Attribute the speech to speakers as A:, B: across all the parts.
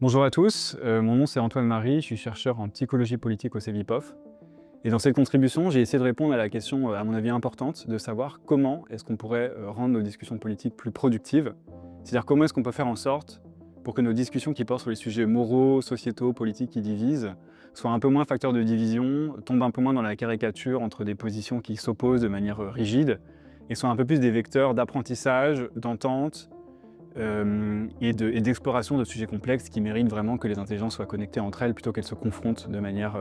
A: Bonjour à tous, mon nom c'est Antoine Marie, je suis chercheur en psychologie politique au CEVIPOF. Et dans cette contribution, j'ai essayé de répondre à la question, à mon avis importante, de savoir comment est-ce qu'on pourrait rendre nos discussions politiques plus productives. C'est-à-dire comment est-ce qu'on peut faire en sorte pour que nos discussions qui portent sur les sujets moraux, sociétaux, politiques qui divisent, soient un peu moins facteurs de division, tombent un peu moins dans la caricature entre des positions qui s'opposent de manière rigide, et soient un peu plus des vecteurs d'apprentissage, d'entente, et d'exploration de sujets complexes qui méritent vraiment que les intelligences soient connectées entre elles plutôt qu'elles se confrontent de manière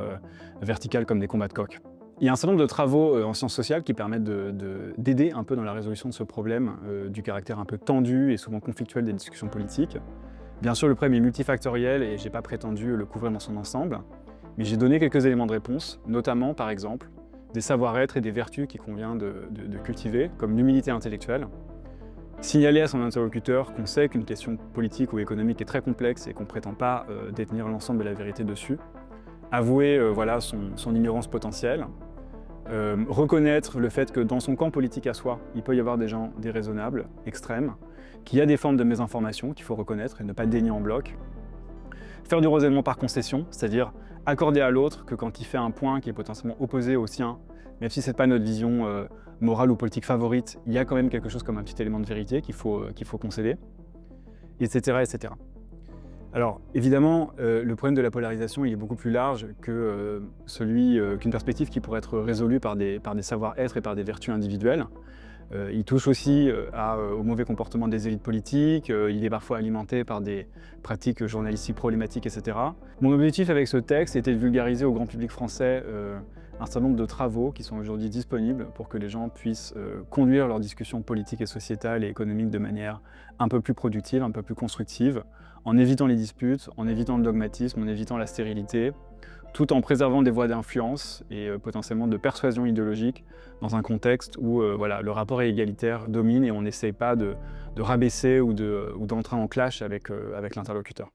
A: verticale comme des combats de coqs. Il y a un certain nombre de travaux en sciences sociales qui permettent d'aider un peu dans la résolution de ce problème du caractère un peu tendu et souvent conflictuel des discussions politiques. Bien sûr, le problème est multifactoriel et j'ai pas prétendu le couvrir dans son ensemble, mais j'ai donné quelques éléments de réponse, notamment, par exemple, des savoir-être et des vertus qu'il convient de cultiver, comme l'humilité intellectuelle. Signaler à son interlocuteur qu'on sait qu'une question politique ou économique est très complexe et qu'on ne prétend pas détenir l'ensemble de la vérité dessus. Avouer voilà, son ignorance potentielle. Reconnaître le fait que dans son camp politique à soi, il peut y avoir des gens déraisonnables, extrêmes, qu'il y a des formes de mésinformation qu'il faut reconnaître et ne pas dénier en bloc. Faire du raisonnement par concession, c'est-à-dire accorder à l'autre que quand il fait un point qui est potentiellement opposé au sien, même si ce n'est pas notre vision morale ou politique favorite, il y a quand même quelque chose comme un petit élément de vérité qu'il faut concéder, etc., etc. Alors évidemment, le problème de la polarisation il est beaucoup plus large que qu'une perspective qui pourrait être résolue par des savoir-être et par des vertus individuelles. Il touche aussi au mauvais comportement des élites politiques, il est parfois alimenté par des pratiques journalistiques problématiques, etc. Mon objectif avec ce texte était de vulgariser au grand public français un certain nombre de travaux qui sont aujourd'hui disponibles pour que les gens puissent conduire leurs discussions politiques et sociétales et économiques de manière un peu plus productive, un peu plus constructive, en évitant les disputes, en évitant le dogmatisme, en évitant la stérilité, tout en préservant des voies d'influence et potentiellement de persuasion idéologique dans un contexte où voilà, le rapport égalitaire domine et on n'essaye pas de rabaisser ou d'entrer en clash avec l'interlocuteur.